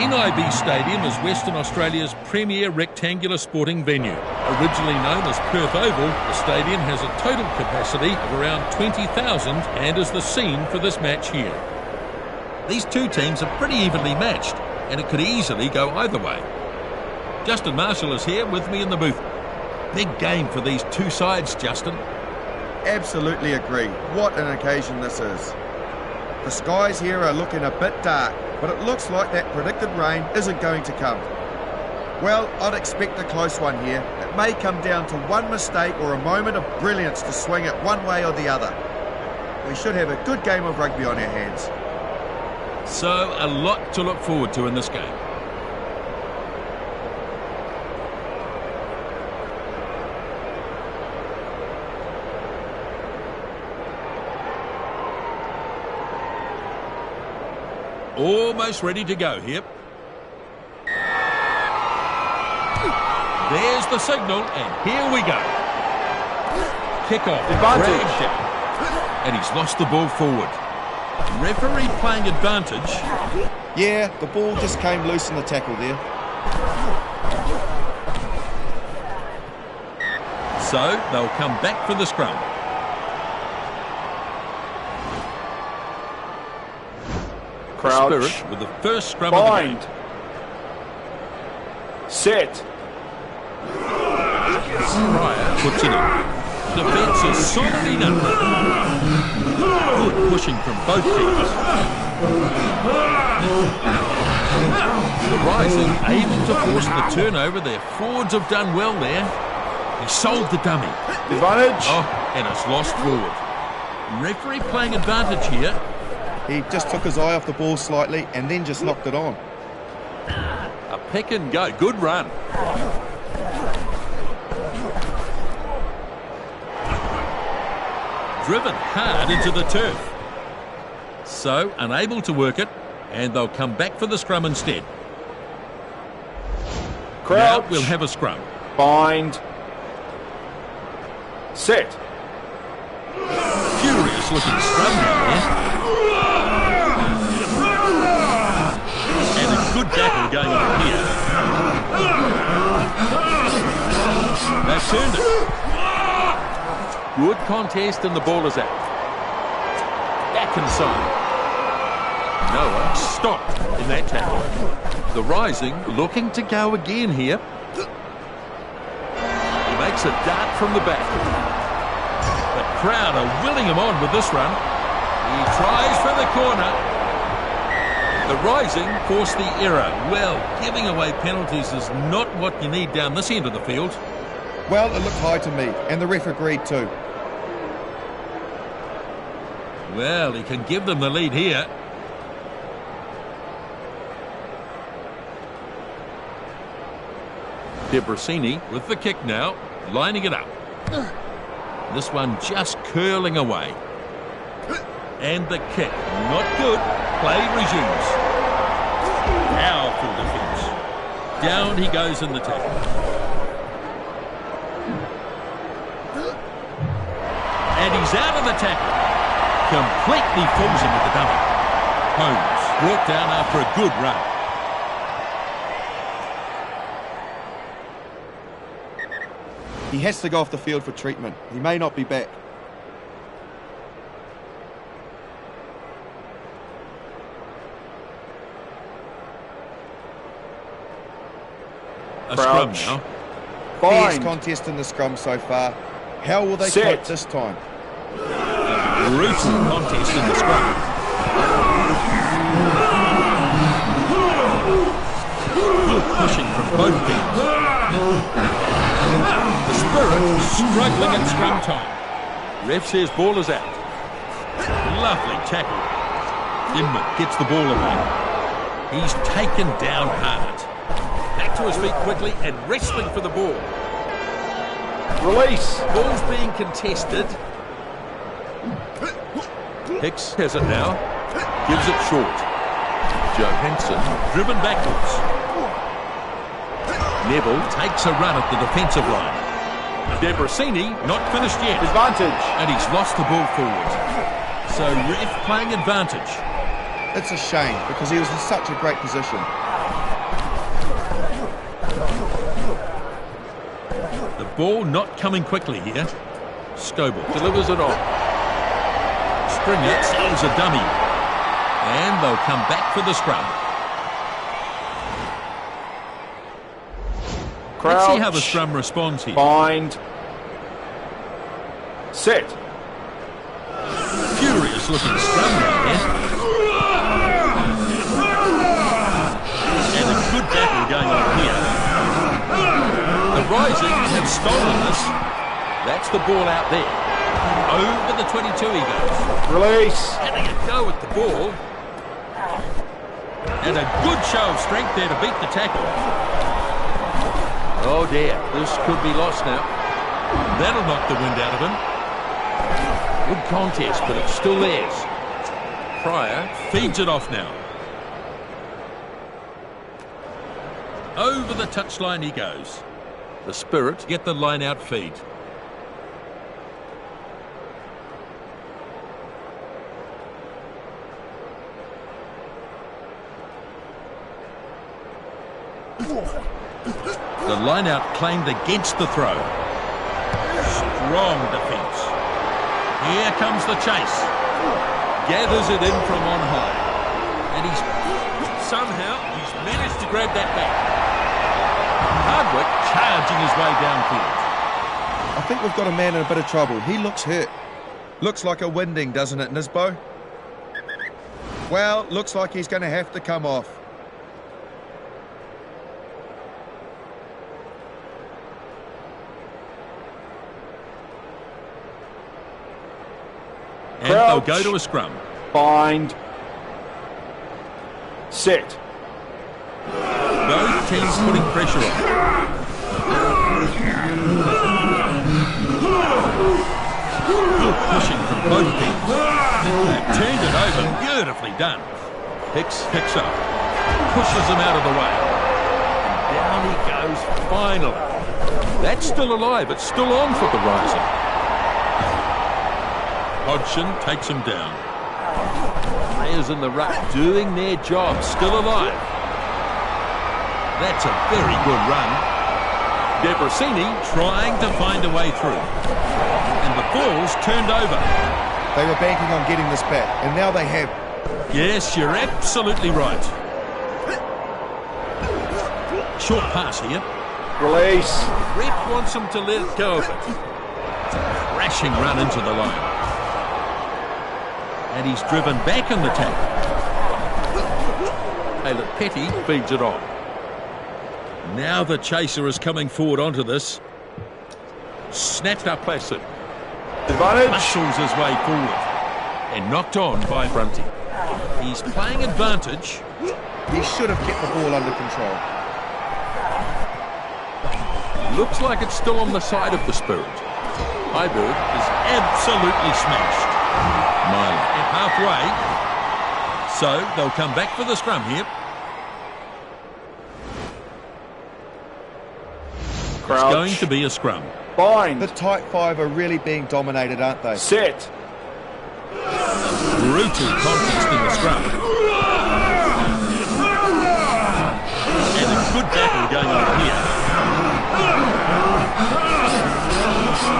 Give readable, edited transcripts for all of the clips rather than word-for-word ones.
NIB Stadium is Western Australia's premier rectangular sporting venue. Originally known as Perth Oval, the stadium has a total capacity of around 20,000 and is the scene for this match here. These two teams are pretty evenly matched, and it could easily go either way. Justin Marshall is here with me in the booth. Big game for these two sides, Justin. Absolutely agree. What an occasion this is. The skies here are looking a bit dark, but it looks like that predicted rain isn't going to come. Well, I'd expect a close one here. It may come down to one mistake or a moment of brilliance to swing it one way or the other. We should have a good game of rugby on our hands. So, a lot to look forward to in this game. Almost ready to go here. There's the signal, and here we go. Kick off. Advantage. And he's lost the ball forward. Referee playing advantage. Yeah, the ball just came loose in the tackle there. So, they'll come back for the scrum. Crouch. Spirit with the first scrum Bind. of the game. Set. Pryor puts it in. Defence is solid enough. Good pushing from both teams. The Rising able to force the turnover. Their forwards have done well there. He sold the dummy. Advantage. Oh, and it's lost forward. Referee playing advantage here. He just took his eye off the ball slightly and then just knocked it on. A pick and go. Good run. Driven hard into the turf. So, unable to work it, and they'll come back for the scrum instead. Crouch. Now we'll have a scrum. Bind. Set. Furious looking scrum now. And a good battle going on here. They've turned it. Good contest and the ball is out. Back inside. Noah stopped in that tackle. The Rising looking to go again here. He makes a dart from the back. The crowd are willing him on with this run. He tries for the corner. The Rising forced the error. Well, giving away penalties is not what you need down this end of the field. Well, it looked high to me, and the ref agreed too. Well, he can give them the lead here. Debrasini with the kick now, lining it up. This one just curling away. And the kick, not good. Play resumes. Powerful defence. Down he goes in the tackle. And he's out of the tackle. Completely fools him with the dummy. Holmes brought down after a good run. He has to go off the field for treatment. He may not be back. A scrum now. Fierce Bind. contest in the scrum so far. How will they Set. cope this time? Brutal contest in the scrum. Good pushing from both teams. The Spirit struggling in scrum time. Ref says ball is out. Lovely tackle. Inman gets the ball away. He's taken down hard. Back to his feet quickly and wrestling for the ball. Release. Ball's being contested. Hicks has it now. Gives it short. Johansson driven backwards. Neville takes a run at the defensive line. Debrasini not finished yet. Advantage. And he's lost the ball forward. So ref playing advantage. It's a shame because he was in such a great position. The ball not coming quickly here. Scoble delivers it on. Springer steals a dummy. And they'll come back for the scrum. Crouch. Let's see how the scrum responds here. Bind. Set. Furious looking scrum down there. And a good battle going on here. The Rising have stolen this. That's the ball out there. Over the 22 he goes. Release. Having a go at the ball. And a good show of strength there to beat the tackle. Oh dear, this could be lost now. That'll knock the wind out of him. Good contest, but it's still theirs. Pryor feeds it off now. Over the touchline he goes. The Spirit get the line-out feed. The line-out claimed against the throw. Strong defence. Here comes the chase. Gathers it in from on high. And he's managed to grab that back. Hardwick charging his way downfield. I think we've got a man in a bit of trouble. He looks hurt. Looks like a winding, doesn't it, Nisbo? Well, looks like he's going to have to come off. And they'll go to a scrum. Bind. Set. Both teams putting pressure on. Good pushing from both teams. They've turned it over. Beautifully done. Hicks picks up. Pushes him out of the way. And down he goes finally. That's still alive. It's still on for the Rising. Hodgson takes him down. Players in the ruck doing their job, still alive. That's a very good run. Debrasini trying to find a way through. And the ball's turned over. They were banking on getting this back, and now they have. Yes, you're absolutely right. Short pass here. Release. Ref wants him to let go of it. It's a crashing run into the line. And he's driven back in the tackle. Taylor Petty feeds it on. Now the chaser is coming forward onto this. Snapped up Placid. Advantage. Muscles his way forward. And knocked on by Brunty. He's playing advantage. He should have kept the ball under control. Looks like it's still on the side of the Spirit. Highberg is absolutely smashed. Myler at halfway. So they'll come back for the scrum here. Crouch. It's going to be a scrum. Bind. The tight five are really being dominated, aren't they? Set. Brutal contest in the scrum. And a good battle going on here.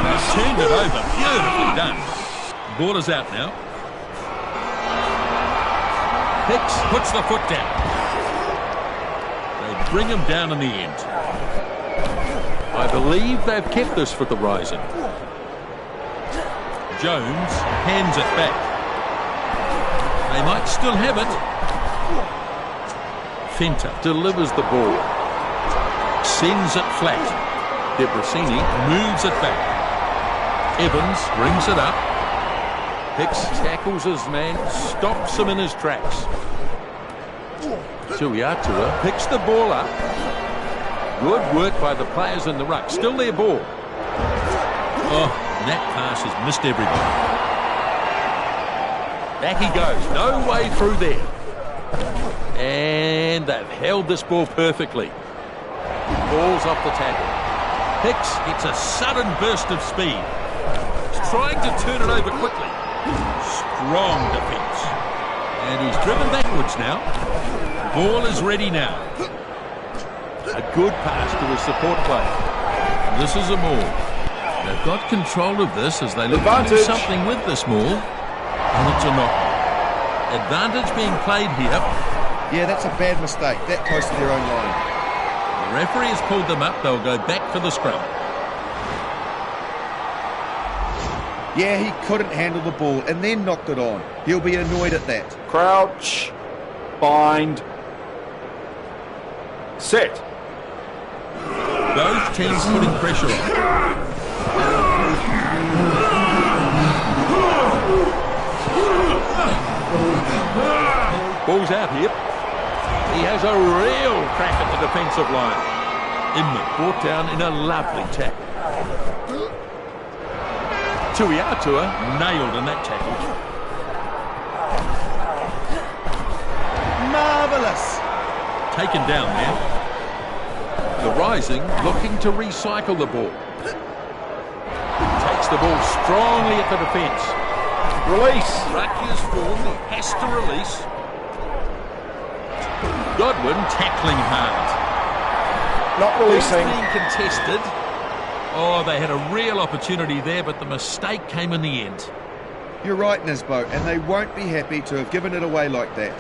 They've turned it over. Beautifully done. Ball is out now. Hicks puts the foot down. They bring him down in the end. I believe they've kept this for the Rising. Jones hands it back. They might still have it. Fenter delivers the ball. Sends it flat. Debrasini moves it back. Evans brings it up. Hicks tackles his man, stops him in his tracks. Tuiatua picks the ball up. Good work by the players in the ruck. Still their ball. Oh, that pass has missed everybody. Back he goes. No way through there. And they've held this ball perfectly. Ball's off the tackle. Hicks gets a sudden burst of speed. He's trying to turn it over quickly. Strong defence. And he's driven backwards now. Ball is ready now. A good pass to his support player. This is a maul. They've got control of this as they look to do something with this maul. And it's a knock. Advantage being played here. Yeah, that's a bad mistake, that close to their own line. The referee has pulled them up. They'll go back for the scrum. Yeah, he couldn't handle the ball and then knocked it on. He'll be annoyed at that. Crouch. Bind. Set. Both teams putting pressure on. Ball's out here. He has a real crack at the defensive line. Inman brought down in a lovely tackle. Tuiatua nailed in that tackle. Marvellous! Taken down there. The Rising looking to recycle the ball. Takes the ball strongly at the defence. Release. Rucky's form, he has to release. Godwin tackling hard. Not releasing. Being contested. Oh, they had a real opportunity there, but the mistake came in the end. You're right, Nisbo, and they won't be happy to have given it away like that.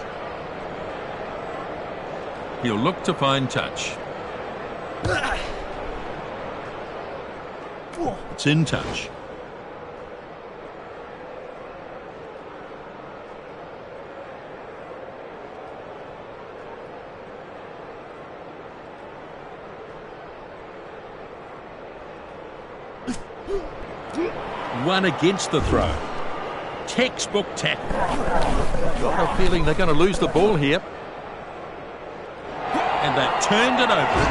He'll look to find touch. It's in touch. One against the throw. Textbook tackle. Got a feeling they're going to lose the ball here. And they've turned it over.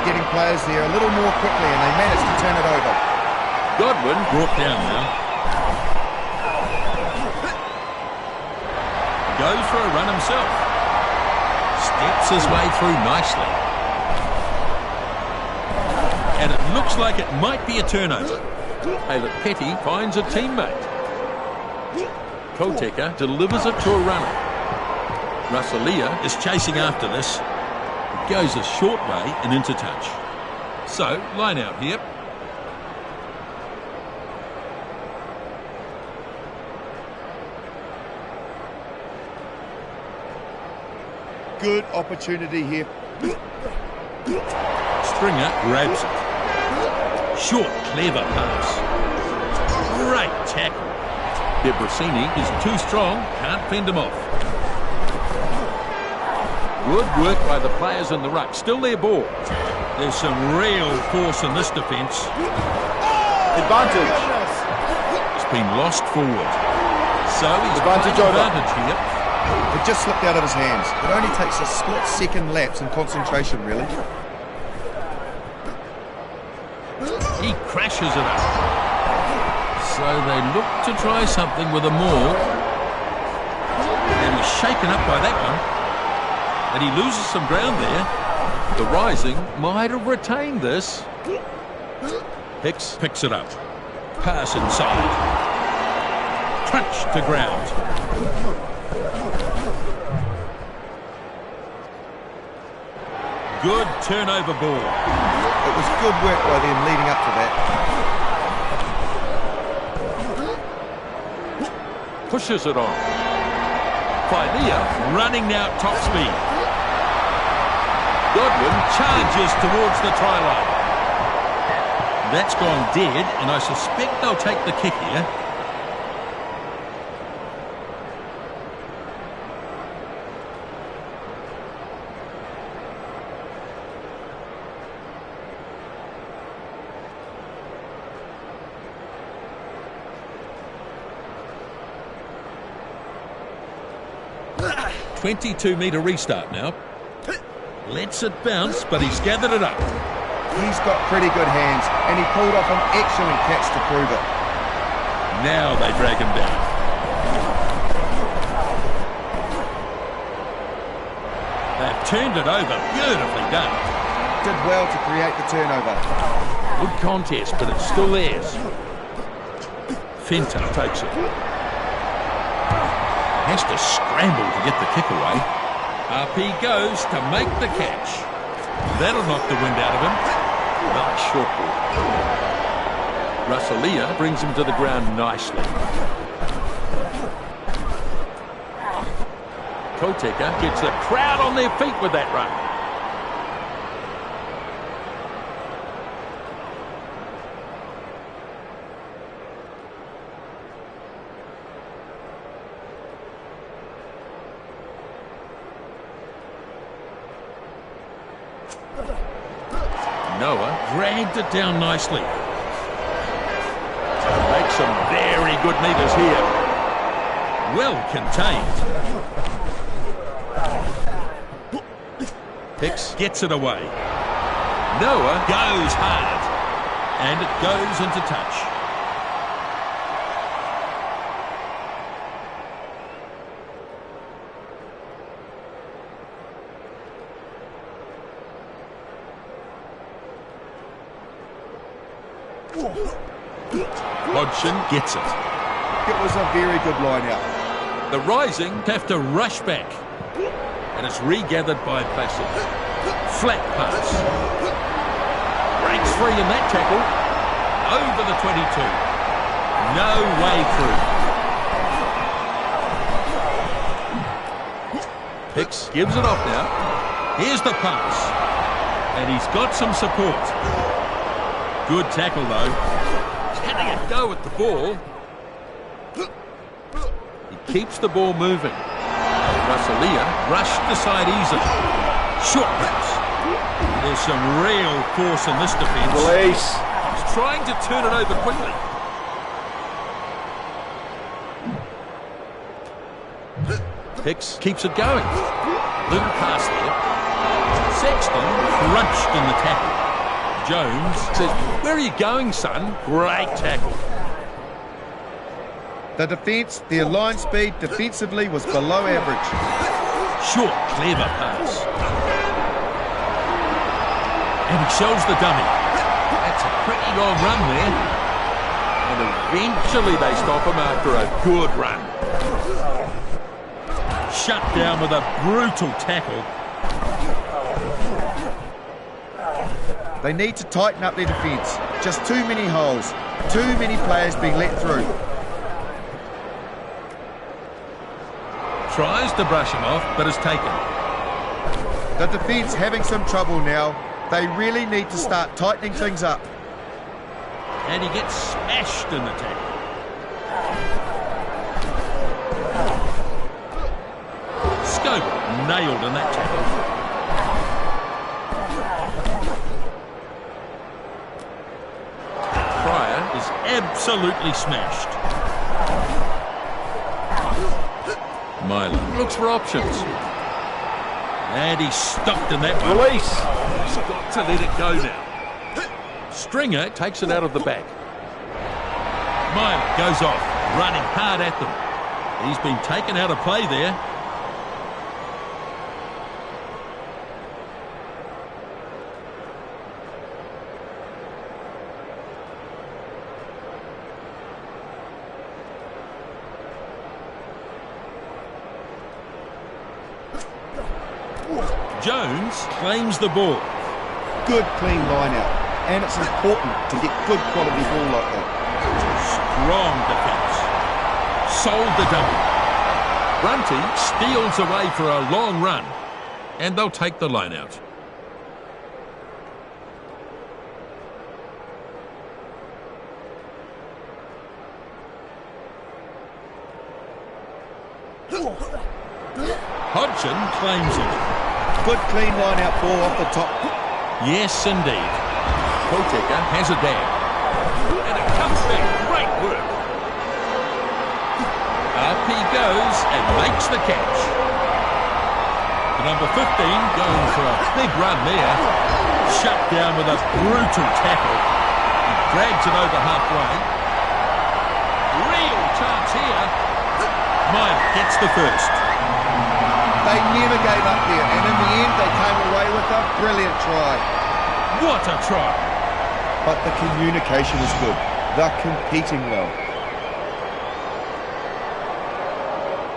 Getting players there a little more quickly and they managed to turn it over. Godwin brought down now. Goes for a run himself. Steps his way through nicely. And it looks like it might be a turnover. Aylett Petty finds a teammate. Koteka delivers it to a runner. Russalia is chasing after this. It goes a short way and into touch. So, line out here. Good opportunity here. Stringer grabs it. Short, clever pass. Great tackle. Debrasini is too strong, can't fend him off. Good work by the players in the ruck. Still their ball. There's some real force in this defence. Advantage. It's been lost forward. So he's Advantage got over. advantage here. It just slipped out of his hands. It only takes a split-second lapse in concentration, really. He crashes it up. So they look to try something with a maul. And he's shaken up by that one. And he loses some ground there. The Rising might have retained this. Hicks picks it up. Pass inside. Crunch to ground. Good turnover ball. It was good work by them leading up to that. Pushes it on. Failea running now at top speed. Godwin charges towards the try line. That's gone dead, and I suspect they'll take the kick here. .22-metre restart now. Lets it bounce, but he's gathered it up. He's got pretty good hands, and he pulled off an excellent catch to prove it. Now they drag him down. turned it over. Beautifully done. Did well to create the turnover. Good contest, but it's still theirs. Fenton takes it. Has to scramble to get the kick away. Up he goes to make the catch. That'll knock the wind out of him. Nice short ball. Russellia brings him to the ground nicely. Koteka gets the crowd on their feet with that run. Noah dragged it down nicely. Makes some very good meters here. Well contained. Hicks gets it away. Noah goes hard. And it goes into touch. Hodgson gets it. It was a very good line out. The Rising have to rush back. And it's regathered by Placid. Flat pass. Breaks free in that tackle. Over the 22. No way through. Hicks gives it off now. Here's the pass. And he's got some support. Good tackle though. Having a go at the ball. He keeps the ball moving. Russellia rushed the side easily. Short pass. There's some real force in this defence. Release. He's trying to turn it over quickly. Hicks keeps it going. Little pass there. Sexton crunched in the tackle. Jones says, "Where are you going, son?" Great tackle. The defence, their line speed defensively was below average. Short, clever pass. And he shows the dummy. That's a pretty long run there. And eventually they stop him after a good run. Shut down with a brutal tackle. They need to tighten up their defence. Just too many holes. Too many players being let through. Tries to brush him off, but is taken. The defence having some trouble now. They really need to start tightening things up. And he gets smashed in the tackle. Scope nailed in that tackle. Pryor is absolutely smashed. Myler looks for options. And he's stopped in that one. Release. He's got to let it go now. Stringer takes it out of the back. Myler goes off, running hard at them. He's been taken out of play there. Jones claims the ball. Good clean line out. And it's important to get good quality ball like that. Strong defence. Sold the dummy. Brunty steals away for a long run. And they'll take the line out. Hodgson claims it. Good clean line out ball off the top. Yes, indeed. Koteka has a dab. And it comes back. Great work. Up he goes and makes the catch. The number 15 going for a big run there. Shut down with a brutal tackle. He drags it over halfway. Real chance here. Myler gets the first. They never gave up there, and in the end they came away with a brilliant try. What a try! But the communication is good. They're competing well.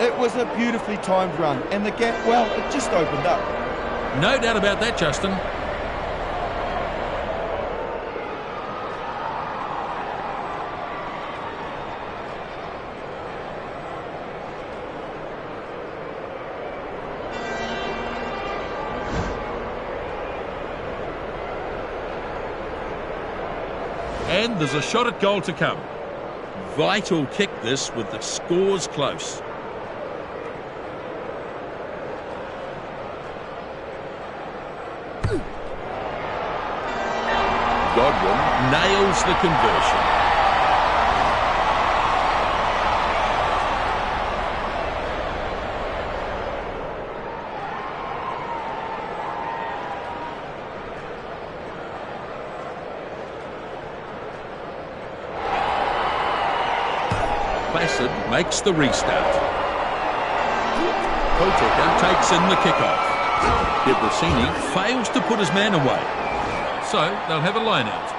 It was a beautifully timed run, and the gap, well, it just opened up. No doubt about that, Justin. And there's a shot at goal to come. Vital kick this with the scores close. Godwin nails the conversion. Placid makes the restart. Koteka takes in the kickoff. Debrasini fails to put his man away. So they'll have a line out.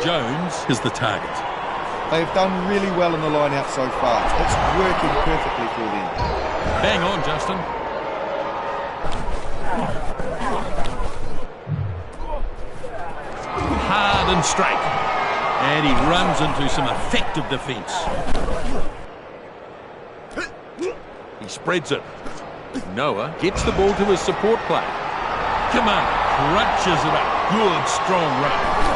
Jones is the target. They've done really well in the line out so far. It's working perfectly for them. Bang on, Justin. Hard and straight. And he runs into some effective defence. He spreads it. Noah gets the ball to his support play. Come on, crunches it up. Good, strong run.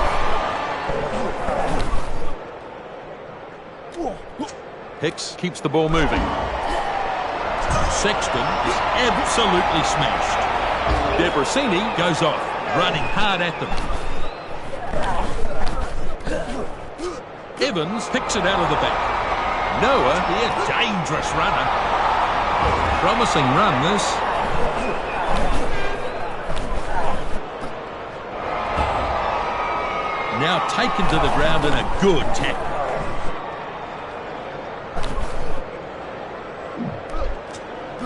Hicks keeps the ball moving. Sexton is absolutely smashed. Debrasini goes off, running hard at them. Evans picks it out of the back. Noah, a dangerous runner. Promising run, this. Now taken to the ground in a good tackle.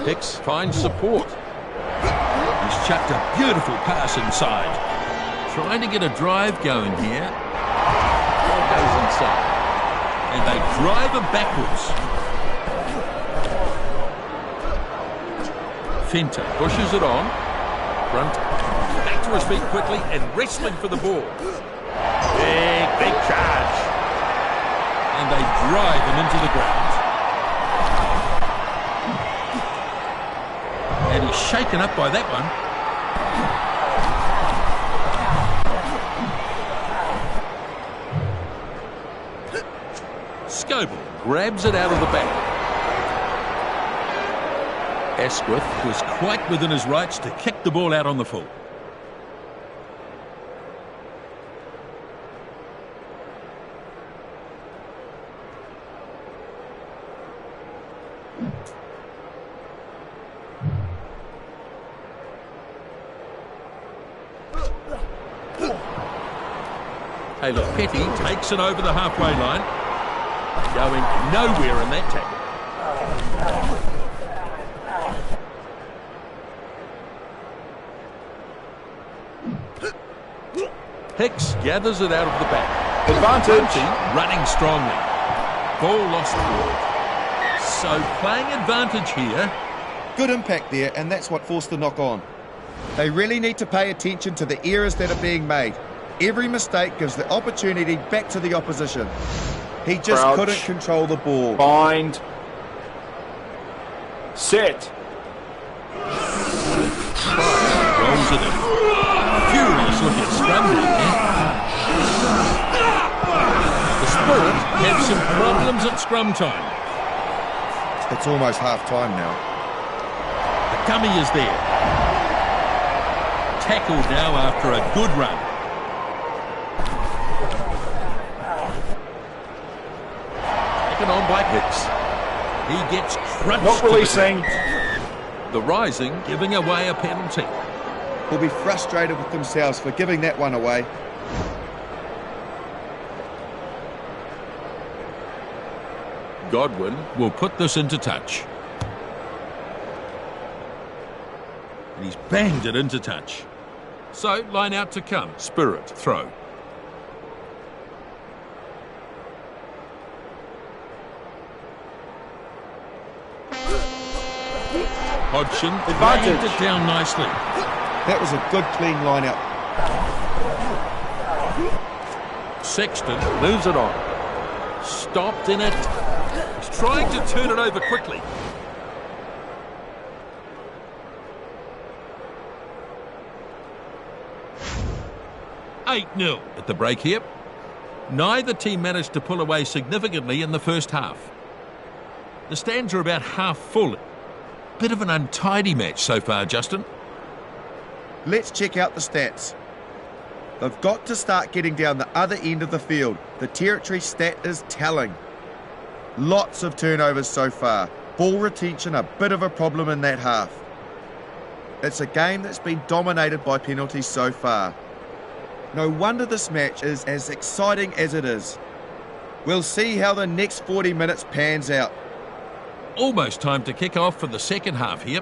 Hicks finds support. He's chucked a beautiful pass inside. Trying to get a drive going here. Ball goes inside. And they drive him backwards. Fenta pushes it on. Front. Back to his feet quickly and wrestling for the ball. Big charge. And they drive him into the ground. And he's shaken up by that one. Scoble grabs it out of the back. Asquith was quite within his rights to kick the ball out on the full. Taylor Petty takes it over the halfway line. Going nowhere in that tackle. Hicks gathers it out of the back. Advantage. Running strongly. Ball lost forward. So playing advantage here. Good impact there, and that's what forced the knock on. They really need to pay attention to the errors that are being made. Every mistake gives the opportunity back to the opposition. He just couldn't control the ball. Bind. Set. Rolls it in. Furious looking scrum down there. The Spirit have some problems at scrum time. It's almost half time now. The Cummy is there. Tackled now after a good run. Taken on by Hicks. He gets crunched. Not releasing. The Rising giving away a penalty. Will be frustrated with themselves for giving that one away. Godwin will put this into touch. And he's banged it into touch. So, line out to come. Spirit, throw. Hodgson laid it down nicely. That was a good clean line out. Sexton moves it on. Stopped in it. He's trying to turn it over quickly. (8-0) at the break here. Neither team managed to pull away significantly in the first half. The stands are about half full. Bit of an untidy match so far, Justin. Let's check out the stats. They've got to start getting down the other end of the field. The territory stat is telling. Lots of turnovers so far. Ball retention a bit of a problem in that half. It's a game that's been dominated by penalties so far. No wonder this match is as exciting as it is. We'll see how the next 40 minutes pans out. Almost time to kick off for the second half here.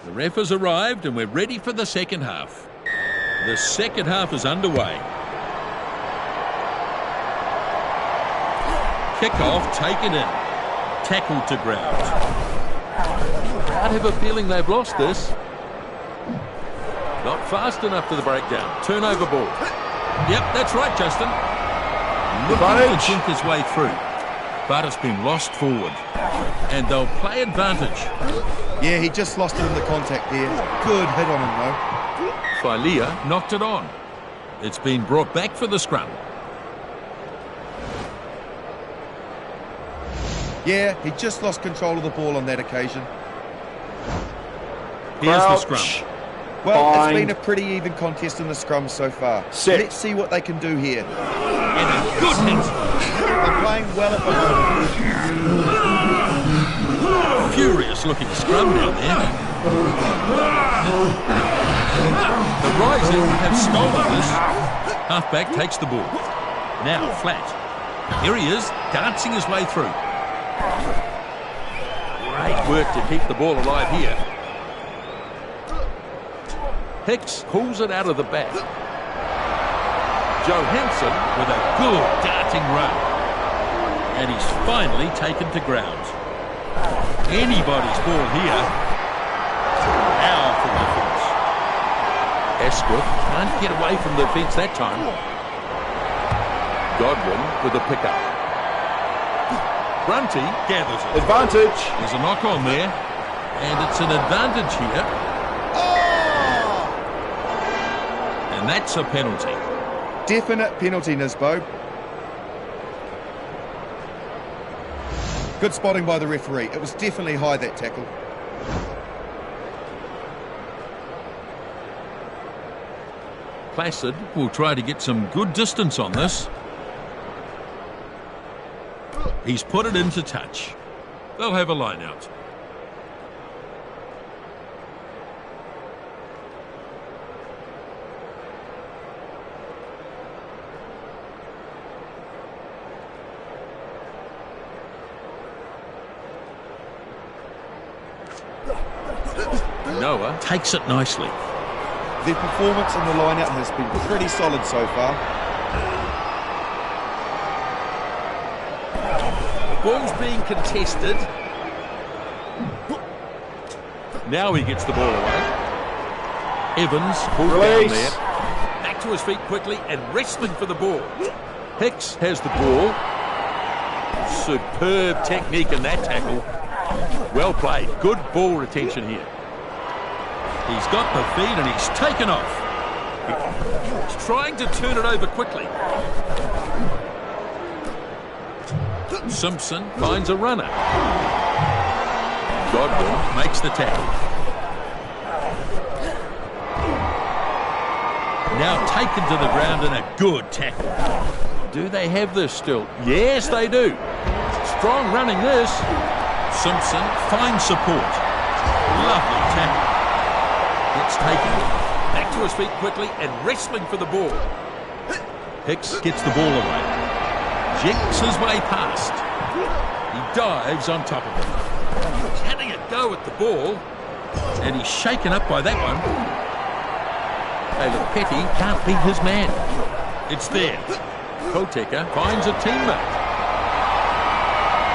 The ref has arrived and we're ready for the second half. The second half is underway. Kick-off taken in. Tackled to ground. I'd have a feeling they've lost this. Not fast enough for the breakdown. Turnover ball. Yep, that's right, Justin. Looking to chink his way through. But it's been lost forward. And they'll play advantage. Yeah, he just lost it in the contact there. Good hit on him, though. Filea knocked it on. It's been brought back for the scrum. Yeah, he just lost control of the ball on that occasion. Here's the Crouch. scrum. Well, Bind. it's been a pretty even contest in the scrum so far. Sit. Let's see what they can do here. And a good hit. They're playing well at the moment. Furious looking scrum down there. The Rising have stolen this. Halfback takes the ball. Now flat. Here he is, dancing his way through. Great work to keep the ball alive here. Hicks pulls it out of the back. Johansson with a good darting run. And he's finally taken to ground. Anybody's ball here. Powerful defence. Asquith can't get away from the defence that time. Godwin with a pickup. Brunty gathers it. Advantage. There's a knock on there. And it's an advantage here. And that's a penalty. Definite penalty, Nisbo. Good spotting by the referee. It was definitely high, that tackle. Placid will try to get some good distance on this. He's put it into touch. They'll have a line out. Noah takes it nicely. Their performance in the line-out has been pretty solid so far. Ball's being contested. Now he gets the ball away. Evans pulled down Release. there. Back to his feet quickly and wrestling for the ball. Hicks has the ball. Superb technique in that tackle. Well played. Good ball retention here. He's got the feed and he's taken off. He's trying to turn it over quickly. Simpson finds a runner. Godwin makes the tackle. Now taken to the ground in a good tackle. Do they have this still? Yes, they do. Strong running this. Simpson finds support. Lovely tackle. Gets taken. Back to his feet quickly and wrestling for the ball. Hicks gets the ball away. Jinks his way past. He dives on top of it. He's having a go at the ball. And he's shaken up by that one. Caleb Petty can't beat his man. It's there. Koteka finds a teammate.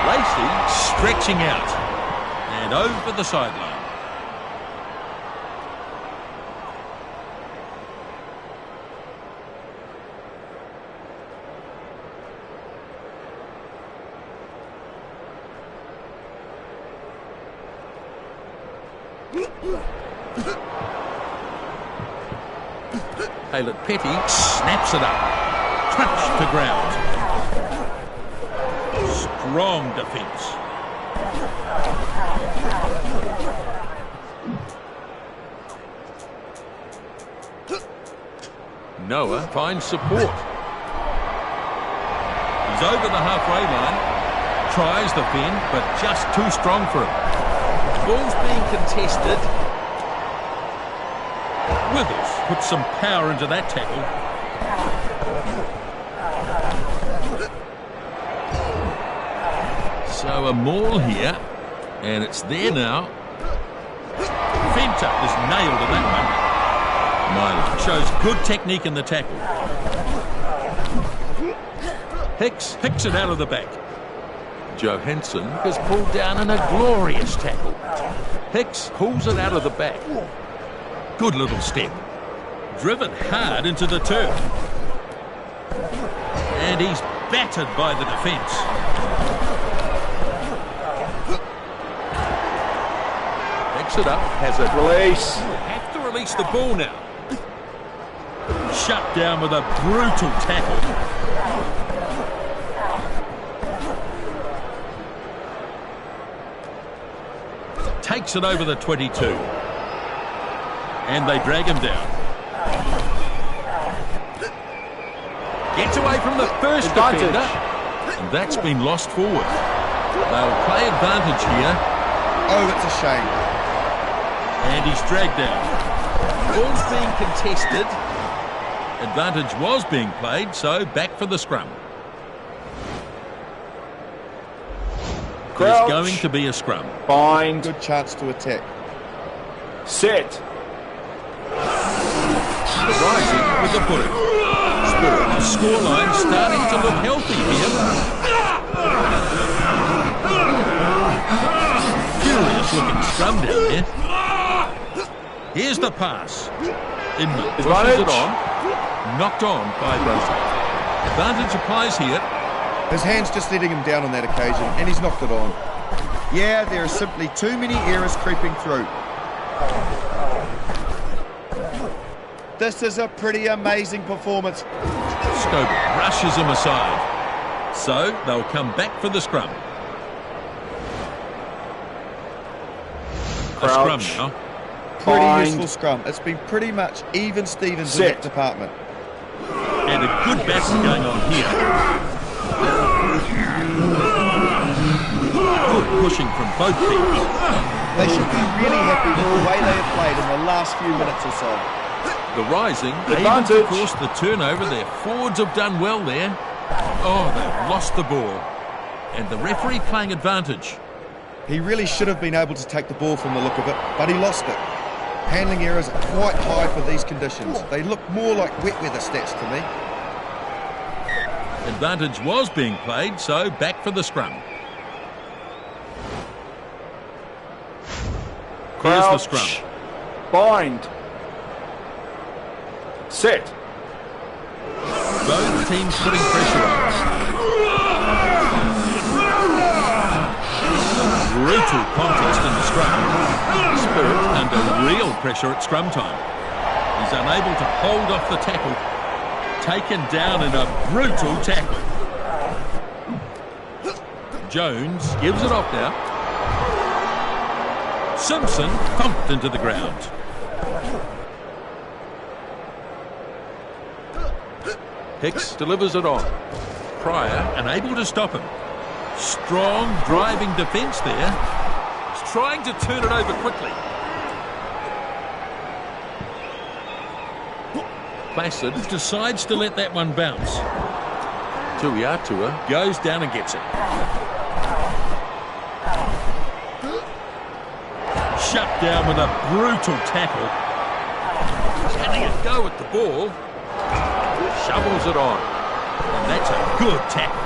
Lacey stretching out. And over the sideline. Caleb Petty snaps it up. Crunched to ground. Strong defence. Noah finds support. He's over the halfway line. Tries the bend, but just too strong for him. Ball's being contested. Withers puts some power into that tackle. So a maul here, and it's there now. Fenter is nailed in that one. Myler shows good technique in the tackle. Hicks picks it out of the back. Johansson is pulled down in a glorious tackle. Hicks pulls it out of the back. Good little step. Driven hard into the turf. And he's battered by the defence. picks it up, has it. Release. Have to release the ball now. Shut down with a brutal tackle. Takes it over the 22. And they drag him down. Gets away from the first defender. And that's been lost forward. They'll play advantage here. Oh, it's a shame. And he's dragged down. Ball's being contested. Advantage was being played, so back for the scrum. Crouch. There's going to be a scrum. Bind. Good chance to attack. Set. Rising with the footing. Spirit, the scoreline starting to look healthy here. Curious looking scrum down there. Here's the pass. Inman pushes it on. Knocked on by Rosie. Advantage applies here. His hand's just letting him down on that occasion, and he's knocked it on. Yeah, there are simply too many errors creeping through. This is a pretty amazing performance. Scoble brushes him aside. So they'll come back for the scrum. A scrum now. Pretty useful scrum. It's been pretty much even Stevens in that department. And a good battle going on here. Good pushing from both teams. They should be really happy with the way they have played in the last few minutes or so. The Rising, able to force the turnover. Their forwards have done well there. Oh, they've lost the ball. And the referee playing advantage. He really should have been able to take the ball from the look of it, but he lost it. Handling errors are quite high for these conditions. They look more like wet weather stats to me. Advantage was being played, so back for the scrum. Here's the scrum. Bind. Set. Both teams putting pressure on. Brutal contest in the scrum. Spirit under real pressure at scrum time. He's unable to hold off the tackle. Taken down in a brutal tackle. Jones gives it off now. Simpson thumped into the ground. Hicks delivers it on. Pryor unable to stop him. Strong driving defence there. He's trying to turn it over quickly. Placid decides to let that one bounce. Tuiatua goes down and gets it. Shut down with a brutal tackle. He's having a go at the ball. Shovels it on. And that's a good tackle.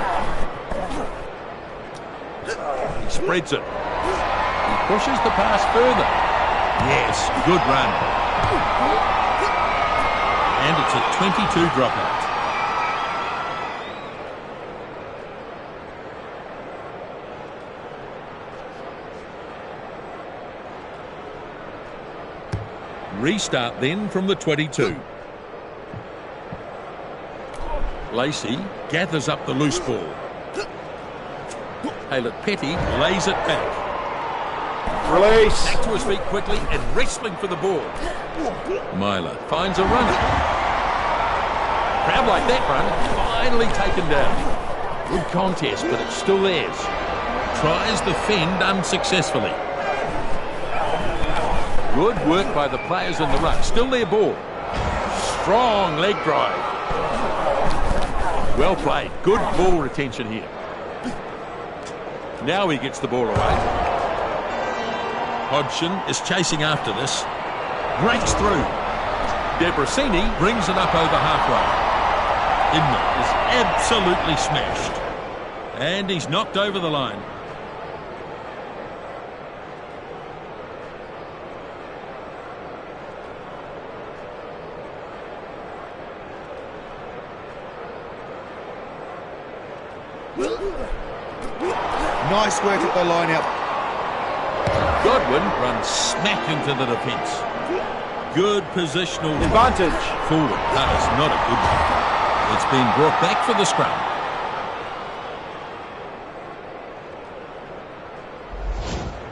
He spreads it. He pushes the pass further. Yes, good run. And it's a 22 dropout. Restart then from the 22. Lacey gathers up the loose ball. Haylett Petty lays it back. Release. Back to his feet quickly and wrestling for the ball. Myler finds a runner. Crowd like that run, finally taken down. Good contest, but it's still theirs. Tries the fend unsuccessfully. Good work by the players in the ruck. Still their ball. Strong leg drive. Well played. Good ball retention here. Now he gets the ball away. Hodgson is chasing after this. Breaks through. Debrasini brings it up over halfway. Inman is absolutely smashed. And he's knocked over the line. Nice work at the line out. Godwin runs smack into the defence. Good positional Advantage. forward pass, not a good one. It's been brought back for the scrum.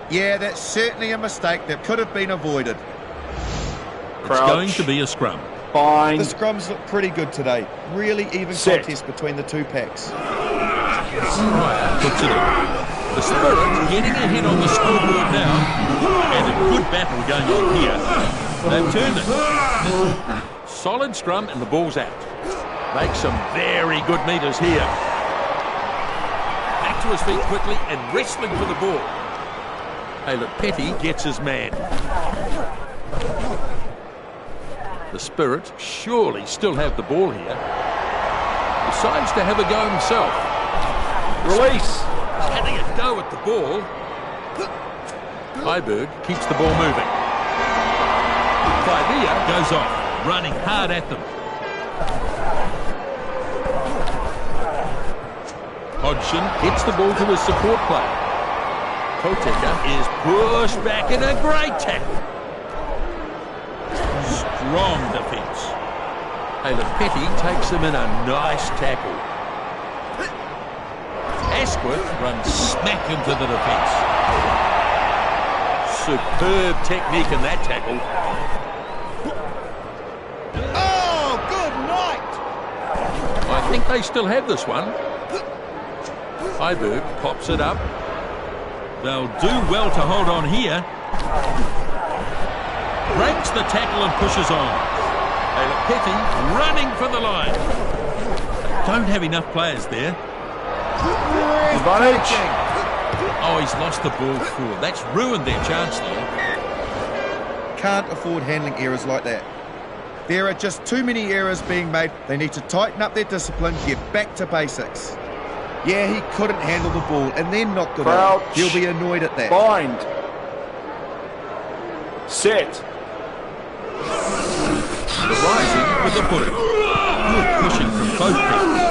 Yeah, that's certainly a mistake that could have been avoided. It's going to be a scrum. Bind. The scrums look pretty good today. Really even Set. contest between the two packs. Pryor puts it in. The Spirit getting ahead on the scoreboard now. And a good battle going on here. They've turned it. Solid scrum and the ball's out. Makes some very good metres here. Back to his feet quickly and wrestling for the ball. Hey, look, Petty gets his man. The Spirit surely still have the ball here. Decides to have a go himself. Release. Having a go at the ball. Heiberg keeps the ball moving. Faivia goes off, running hard at them. Hodgson gets the ball to his support player. Koteka is pushed back in a great tackle. Strong defence. Caleb Petty takes him in a nice tackle. Asquith runs smack into the defence. Superb technique in that tackle. Oh, good night! I think they still have this one. Heiberg pops it up. They'll do well to hold on here. Breaks the tackle and pushes on. Caleb Petty running for the line. They don't have enough players there. Advantage. Oh, he's lost the ball forward. That's ruined their chance there. Can't afford handling errors like that. There are just too many errors being made. They need to tighten up their discipline, get back to basics. Yeah, he couldn't handle the ball and then knocked it out. Crouch. He'll be annoyed at that. Bind. Set. The rising with the footing. Good pushing from both people.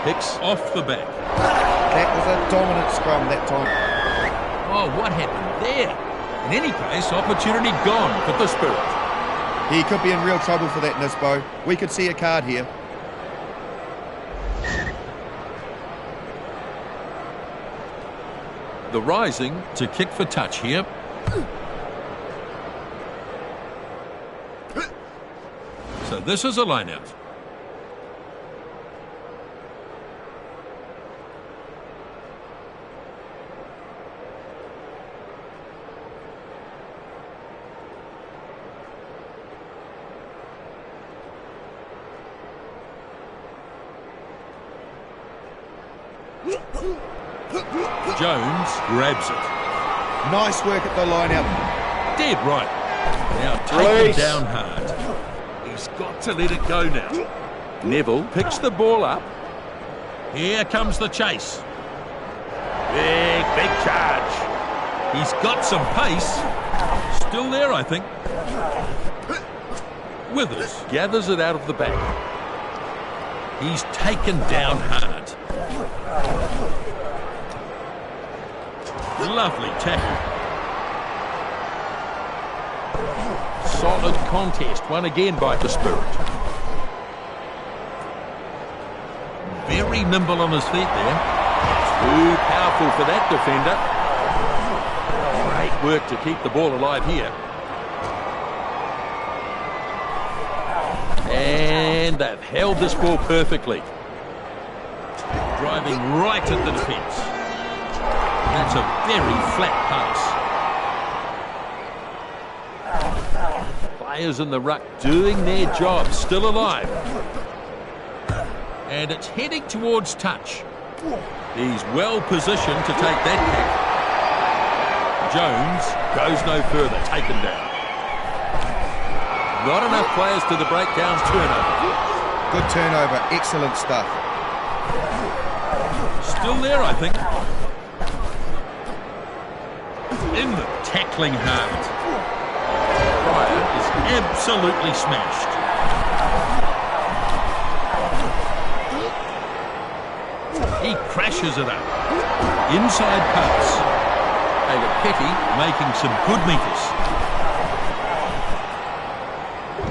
Hicks off the back. That was a dominant scrum that time. Oh, what happened there? In any case, opportunity gone for the Spirit. He could be in real trouble for that, Nisbo. We could see a card here. The rising to kick for touch here. So this is a line out. Jones grabs it. Nice work at the line out. Dead right. Now taken Release. down hard. He's got to let it go now. Neville picks the ball up. Here comes the chase. Big charge. He's got some pace. Still there, I think. Withers gathers it out of the back. He's taken down hard. Lovely tackle. Solid contest, won again by the Spirit. Very nimble on his feet there. Too powerful for that defender. Great work to keep the ball alive here. And they've held this ball perfectly. Driving right at the defence. That's a very flat pass. Players in the ruck doing their job, still alive. And it's heading towards touch. He's well positioned to take that kick. Jones goes no further, taken down. Not enough players to the breakdown turnover. Good turnover, excellent stuff. Still there, I think. In the tackling hard. Pryor is absolutely smashed. He crashes it up. Inside pass. Petty making some good meters.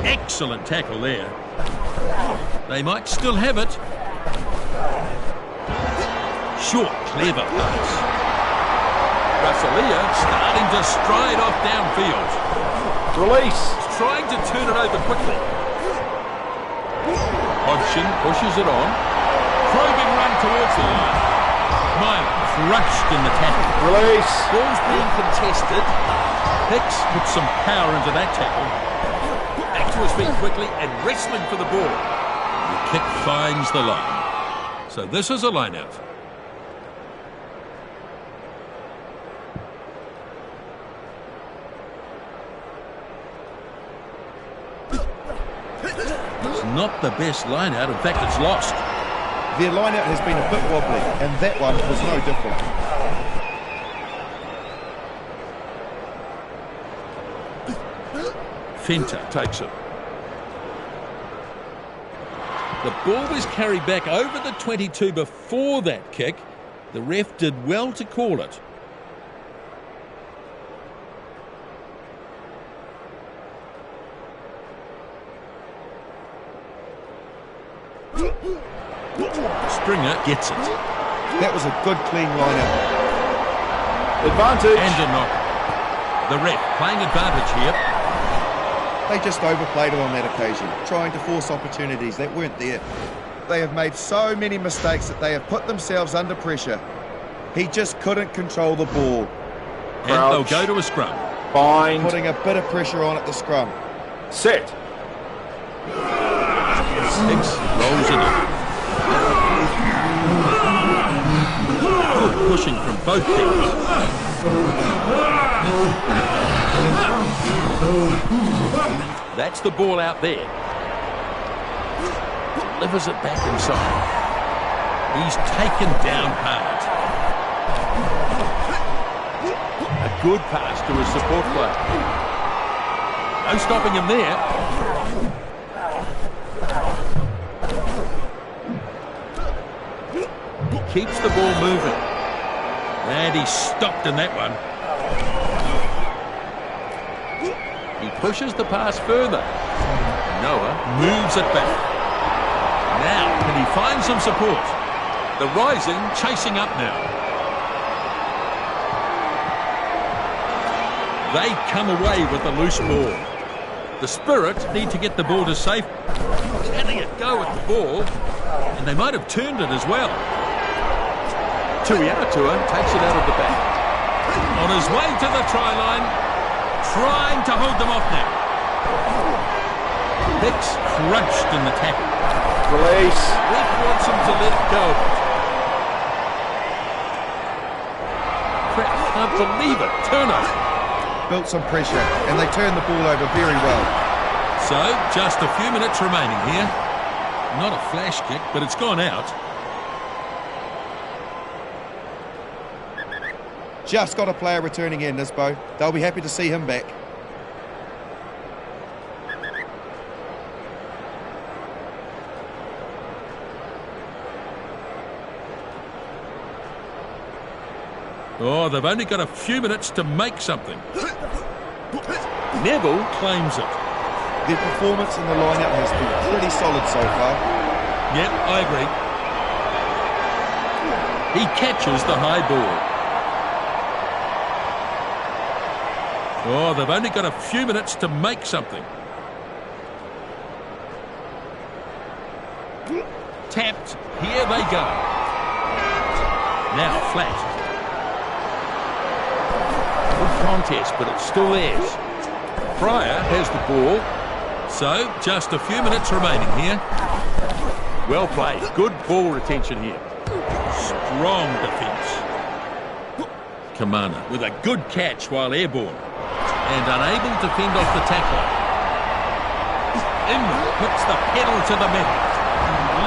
Excellent tackle there. They might still have it. Short, clever pass. Russellia starting to stride off downfield. Release. He's trying to turn it over quickly. Hodgson pushes it on. Probing run towards the line. Myler crushed in the tackle. Release. Ball's being contested. Hicks put some power into that tackle. Back to his feet quickly and wrestling for the ball. The kick finds the line. So this is a line out. It's not the best line out. In fact, it's lost. Their line-out has been a bit wobbly, and that one was no different. Fenter takes it. The ball was carried back over the 22 before that kick. The ref did well to call it. Stringer gets it. That was a good, clean line-out. Advantage. And a knock. The ref playing advantage here. They just overplayed it on that occasion, trying to force opportunities that weren't there. They have made so many mistakes that they have put themselves under pressure. He just couldn't control the ball. And they'll go to a scrum. Bind. Putting a bit of pressure on at the scrum. Set. Hicks rolls it in. Good pushing from both teams. That's the ball out there. Delivers it back inside. He's taken down hard. A good pass to his support player. No stopping him there. Keeps the ball moving. And he's stopped in that one. He pushes the pass further. Noah moves it back. Now, can he find some support? The Rising chasing up now. They come away with the loose ball. The Spirit need to get the ball to safe. Letting it go at the ball. And they might have turned it as well. Tuiatua takes it out of the back. On his way to the try line, trying to hold them off now. Hicks crushed in the tackle. Release. Ref wants him to let it go. Crap, can't believe it. Turnover. Built some pressure, and they turned the ball over very well. So, just a few minutes remaining here. Not a flash kick, but it's gone out. Just got a player returning in, Nisbo. They'll be happy to see him back. Oh, they've only got a few minutes to make something. Neville claims it. Their performance in the line-out has been pretty solid so far. Yep, I agree. He catches the high ball. Oh, they've only got a few minutes to make something. Tapped. Here they go. Now flat. Good contest, but it's still theirs. Pryor has the ball. So, just a few minutes remaining here. Well played. Good ball retention here. Strong defence. Kamana with a good catch while airborne. And unable to fend off the tackler. Inman puts the pedal to the metal.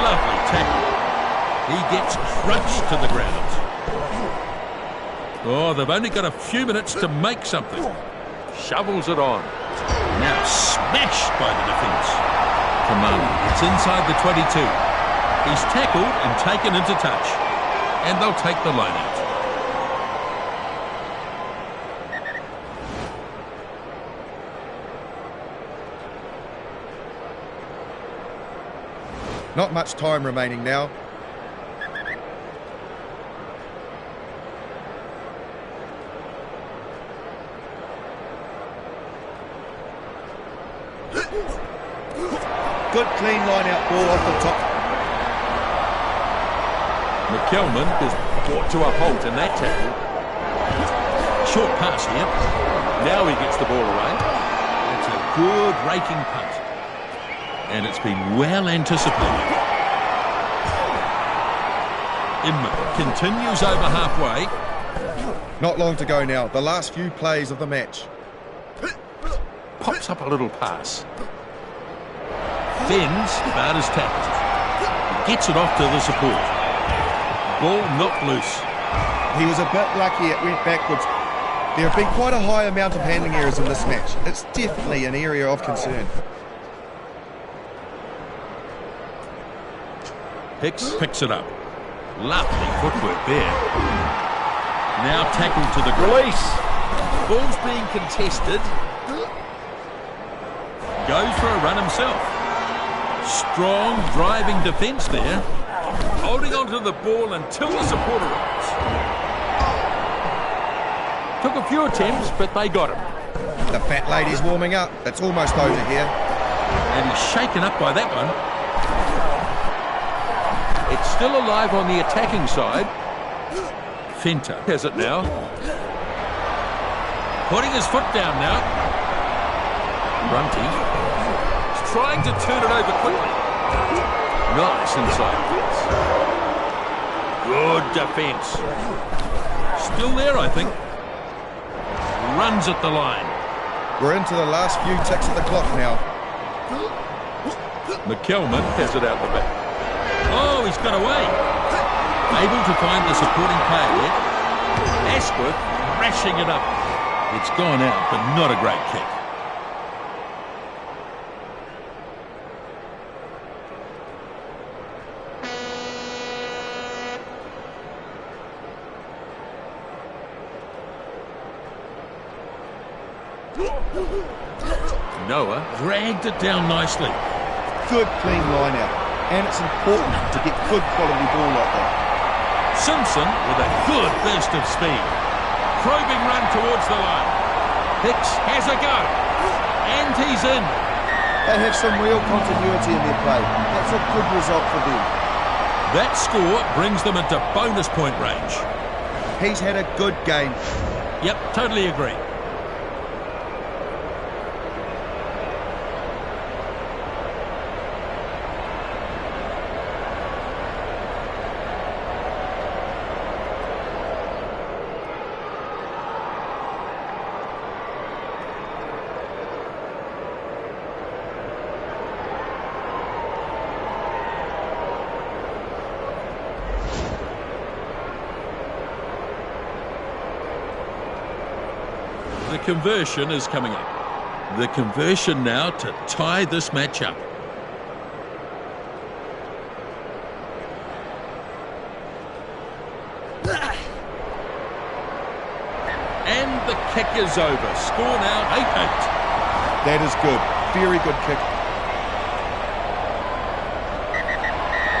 Lovely tackle. He gets crunched to the ground. Oh, they've only got a few minutes to make something. Shovels it on. Now smashed by the defence. Kamana, it's inside the 22. He's tackled and taken into touch. And they'll take the line out. Not much time remaining now. Good clean line-out ball off the top. McKelman is brought to a halt in that tackle. Short pass here. Now he gets the ball away. It's a good raking punt. And it's been well anticipated. Imma continues over halfway. Not long to go now. The last few plays of the match. Pops up a little pass. Bends, but is tackled. Gets it off to the support. Ball knocked loose. He was a bit lucky it went backwards. There have been quite a high amount of handling errors in this match. It's definitely an area of concern. Hicks picks it up. Lovely footwork there. Now tackled to the ground. Release. Ball's being contested. Goes for a run himself. Strong driving defence there. Holding onto the ball until the support arrives. Took a few attempts, but they got him. The fat lady's warming up. It's almost over here. And he's shaken up by that one. It's still alive on the attacking side. Fenter has it now. Putting his foot down now. Runty is trying to turn it over quickly. Nice inside defence. Good defence. Still there, I think. Runs at the line. We're into the last few ticks of the clock now. McKelman has it out the back. Oh, he's got away. Able to find the supporting player yet. Ashworth crashing it up. It's gone out, but not a great kick. Noah dragged it down nicely. Good clean line out. And it's important to get good quality ball like that. Simpson with a good burst of speed. Probing run towards the line. Hicks has a go. And he's in. They have some real continuity in their play. That's a good result for them. That score brings them into bonus point range. He's had a good game. Yep, totally agree. The conversion is coming up. The conversion now to tie this match up. And the kick is over. Score now 8-8. That is good. Very good kick.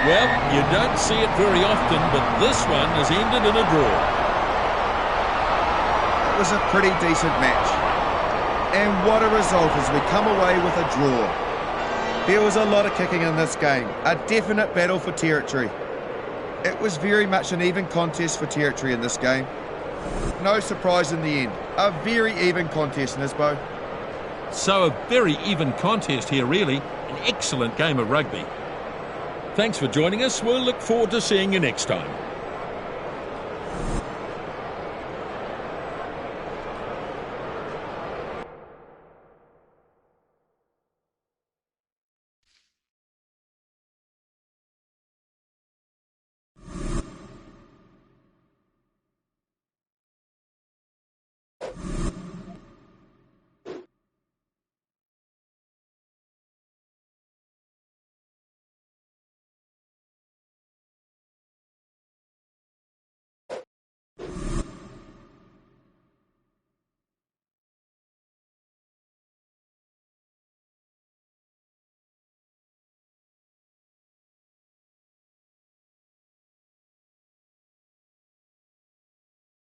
Well, you don't see it very often, but this one has ended in a draw. It was a pretty decent match. And what a result as we come away with a draw. There was a lot of kicking in this game. A definite battle for territory. It was very much an even contest for territory in this game. No surprise in the end. A very even contest, Nisbo. So a very even contest here, really. An excellent game of rugby. Thanks for joining us. We'll look forward to seeing you next time.